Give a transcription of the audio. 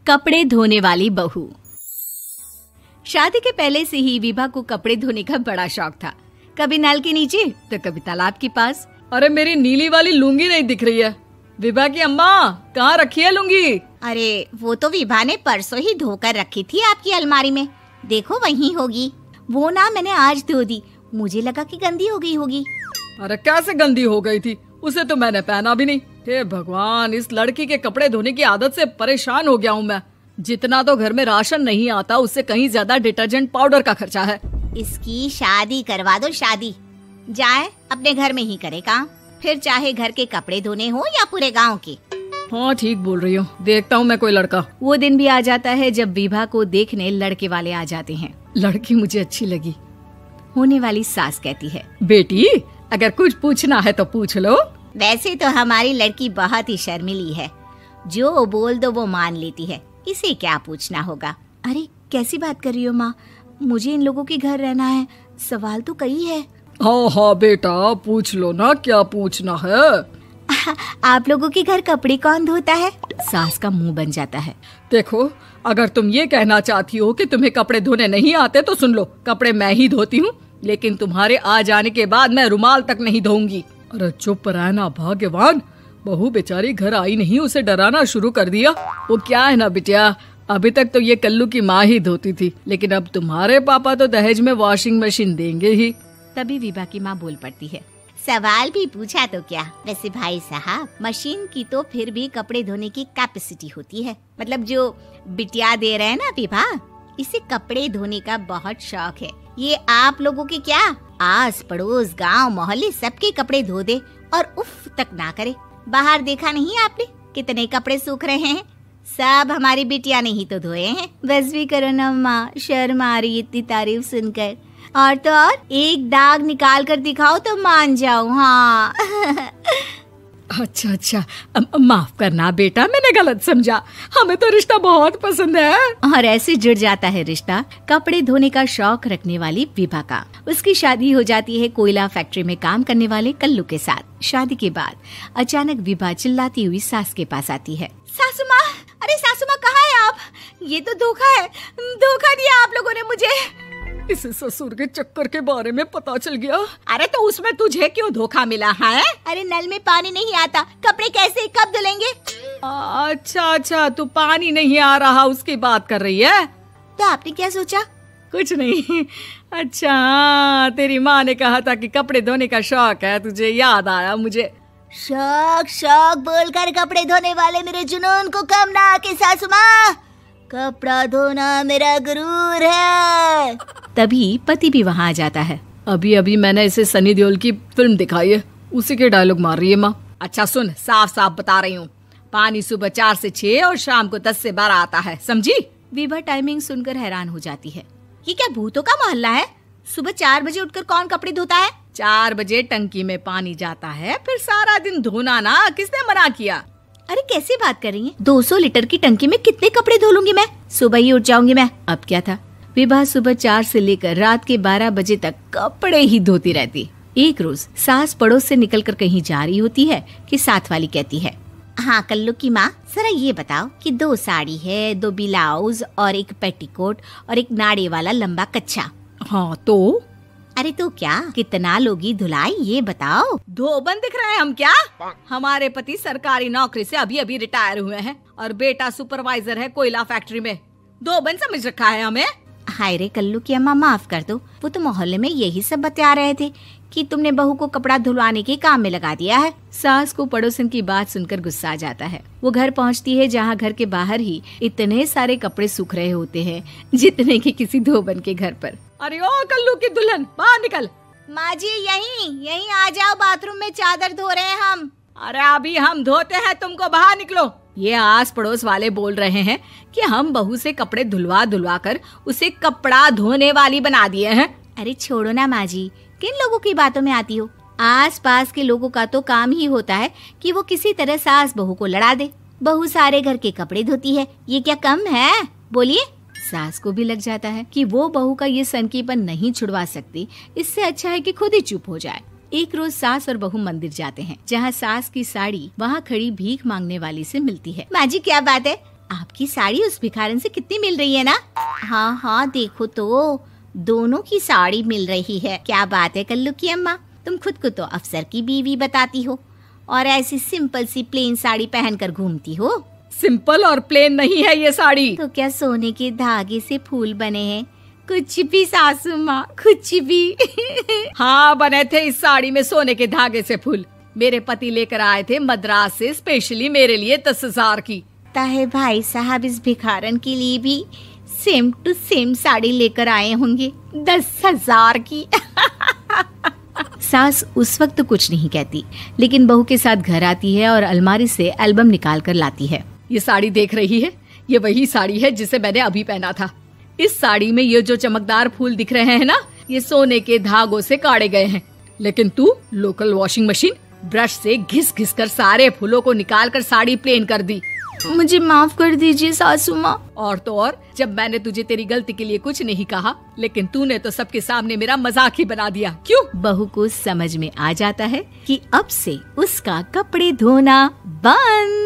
कपड़े धोने वाली बहू। शादी के पहले से ही विभा को कपड़े धोने का बड़ा शौक था। कभी नल के नीचे तो कभी तालाब के पास। अरे मेरी नीली वाली लुंगी नहीं दिख रही है। विभा की अम्मा, कहाँ रखी है लुंगी? अरे वो तो विभा ने परसों ही धोकर रखी थी आपकी अलमारी में, देखो वहीं होगी। वो ना मैंने आज धो दी, मुझे लगा कि गंदी हो गई होगी। अरे कैसे गंदी हो गई थी? उसे तो मैंने पहना भी नहीं। हे भगवान, इस लड़की के कपड़े धोने की आदत से परेशान हो गया हूँ मैं। जितना तो घर में राशन नहीं आता, उससे कहीं ज्यादा डिटर्जेंट पाउडर का खर्चा है। इसकी शादी करवा दो, शादी। जाए अपने घर में ही करे काम, फिर चाहे घर के कपड़े धोने हो या पूरे गांव के। हाँ ठीक बोल रही हो, देखता हूँ मैं कोई लड़का। वो दिन भी आ जाता है जब विभा को देखने लड़के वाले आ जाते हैं। लड़की मुझे अच्छी लगी। होने वाली सास कहती है, बेटी अगर कुछ पूछना है तो पूछ लो। वैसे तो हमारी लड़की बहुत ही शर्मीली है, जो बोल दो वो मान लेती है, इसे क्या पूछना होगा। अरे कैसी बात कर रही हो माँ, मुझे इन लोगों के घर रहना है, सवाल तो कई है। हाँ हाँ बेटा, पूछ लो ना, क्या पूछना है। आप लोगों के घर कपड़े कौन धोता है? सास का मुंह बन जाता है। देखो, अगर तुम ये कहना चाहती हो कि तुम्हें कपड़े धोने नहीं आते तो सुन लो, कपड़े मैं ही धोती हूँ, लेकिन तुम्हारे आ जाने के बाद मैं रुमाल तक नहीं धोऊंगी। अरे चुप रहना भाग्यवान, बहू बेचारी घर आई नहीं, उसे डराना शुरू कर दिया। वो क्या है ना बिटिया, अभी तक तो ये कल्लू की माँ ही धोती थी, लेकिन अब तुम्हारे पापा तो दहेज में वॉशिंग मशीन देंगे ही। तभी विभा की माँ बोल पड़ती है, सवाल भी पूछा तो क्या। वैसे भाई साहब, मशीन की तो फिर भी कपड़े धोने की कैपेसिटी होती है। मतलब जो बिटिया दे रहे हैं ना विभा, इसे कपड़े धोने का बहुत शौक है। ये आप लोगों के क्या, आस पड़ोस गांव मोहल्ले सबके कपड़े धो दे और उफ तक ना करे। बाहर देखा नहीं आपने कितने कपड़े सूख रहे हैं? सब हमारी बिटिया ने ही तो धोए हैं। बस भी करो ना माँ, शर्म आ रही इतनी तारीफ सुनकर। और तो और एक दाग निकाल कर दिखाओ तो मान जाऊं। हाँ अच्छा अच्छा, माफ करना बेटा, मैंने गलत समझा। हमें तो रिश्ता बहुत पसंद है। और ऐसे जुड़ जाता है रिश्ता कपड़े धोने का शौक रखने वाली विभा का। उसकी शादी हो जाती है कोयला फैक्ट्री में काम करने वाले कल्लू के साथ। शादी के बाद अचानक विभा चिल्लाती हुई सास के पास आती है। सासू माँ, अरे सासू माँ कहाँ है आप? ये तो धोखा है, धोखा दिया आप लोगों ने मुझे। इसे ससुर के चक्कर के बारे में पता चल गया। अरे तो उसमें तुझे क्यों धोखा मिला है? अरे नल में पानी नहीं आता, कपड़े कैसे कब धुलेंगे? अच्छा अच्छा, तू पानी नहीं आ रहा उसकी बात कर रही है। तो आपने क्या सोचा? कुछ नहीं। अच्छा, तेरी माँ ने कहा था कि कपड़े धोने का शौक है तुझे, याद आया मुझे। शौक शौक बोलकर कपड़े धोने वाले मेरे जुनून को कम ना आके सासू माँ, कपड़ा धोना मेरा गुरूर है। तभी पति भी वहाँ आ जाता है। अभी अभी मैंने इसे सनी देओल की फिल्म दिखाई है, उसी के डायलॉग मार रही है माँ। अच्छा सुन, साफ साफ बता रही हूँ, पानी सुबह 4 से 6 और शाम को 10 से 12 आता है, समझी? विभा टाइमिंग सुनकर हैरान हो जाती है। ये क्या भूतों का मोहल्ला है? सुबह 4 बजे उठकर कौन कपड़े धोता है? 4 बजे टंकी में पानी जाता है, फिर सारा दिन धोना ना, किसने मना किया? अरे कैसी बात कर रही हैं? 200 लीटर की टंकी में कितने कपड़े धो लूंगी मैं? सुबह ही उठ जाऊंगी मैं। अब क्या था, विभा सुबह 4 से लेकर रात के 12 बजे तक कपड़े ही धोती रहती। एक रोज सास पड़ोस से निकलकर कहीं जा रही होती है कि साथ वाली कहती है, हाँ कल्लू की माँ, जरा ये बताओ कि 2 साड़ी है, 2 ब्लाउज और एक पेटीकोट और एक नाड़े वाला लंबा कच्छा। हाँ तो? अरे तो क्या, कितना लोगी धुलाई ये बताओ। धोबन दिख रहे हैं हम क्या? हमारे पति सरकारी नौकरी से अभी अभी रिटायर हुए हैं और बेटा सुपरवाइजर है कोयला फैक्ट्री में। धोबन समझ रखा है हमें। हाय रे कल्लू की अम्मा, माफ कर दो, वो तो मोहल्ले में यही सब बता रहे थे कि तुमने बहू को कपड़ा धुलवाने के काम में लगा दिया है। सास को पड़ोसन की बात सुनकर गुस्सा आ जाता है। वो घर पहुंचती है जहां घर के बाहर ही इतने सारे कपड़े सूख रहे होते हैं जितने कि किसी धोबन के घर पर। अरे ओ कल्लू की दुल्हन, बाहर निकल। माँ जी यहीं आ जाओ, बाथरूम में चादर धो रहे हैं हम। अरे अभी हम धोते हैं, तुमको बाहर निकलो। ये आस पड़ोस वाले बोल रहे हैं कि हम बहू से कपड़े धुलवा धुलवा कर उसे कपड़ा धोने वाली बना दिए हैं। अरे छोड़ो ना माँ जी, किन लोगों की बातों में आती हो? आस पास के लोगों का तो काम ही होता है कि वो किसी तरह सास बहू को लड़ा दे। बहू सारे घर के कपड़े धोती है, ये क्या कम है? बोलिए। सास को भी लग जाता है कि वो बहू का ये सनकीपन नहीं छुड़वा सकती, इससे अच्छा है कि खुद ही चुप हो जाए। एक रोज सास और बहू मंदिर जाते हैं, जहाँ सास की साड़ी वहाँ खड़ी भीख मांगने वाली से मिलती है। माँ जी क्या बात है, आपकी साड़ी उस भिखारन से कितनी मिल रही है ना? हाँ हाँ देखो तो, दोनों की साड़ी मिल रही है। क्या बात है कल्लू की अम्मा, तुम खुद को तो अफसर की बीवी बताती हो और ऐसी सिंपल सी प्लेन साड़ी पहनकर घूमती हो। सिंपल और प्लेन नहीं है ये साड़ी। तो क्या सोने के धागे से फूल बने हैं? कुछ भी सासू माँ, कुछ भी। हाँ बने थे इस साड़ी में सोने के धागे से फूल। मेरे पति लेकर आए थे मद्रास से स्पेशली मेरे लिए 10,000 की। ताहे भाई साहब इस भिखारन के लिए भी सेम टू सेम साड़ी लेकर आए होंगे 10,000 की। सास उस वक्त तो कुछ नहीं कहती, लेकिन बहू के साथ घर आती है और अलमारी से एल्बम निकाल कर लाती है। ये साड़ी देख रही है, ये वही साड़ी है जिसे मैंने अभी पहना था। इस साड़ी में ये जो चमकदार फूल दिख रहे हैं ना, ये सोने के धागों से काढ़े गए हैं। लेकिन तू लोकल वॉशिंग मशीन ब्रश से घिस घिस कर सारे फूलों को निकाल कर साड़ी प्लेन कर दी। मुझे माफ कर दीजिए सासू माँ। और तो और, जब मैंने तुझे तेरी गलती के लिए कुछ नहीं कहा, लेकिन तूने तो सबके सामने मेरा मजाक ही बना दिया। क्यों? बहू को समझ में आ जाता है कि अब से उसका कपड़े धोना बंद।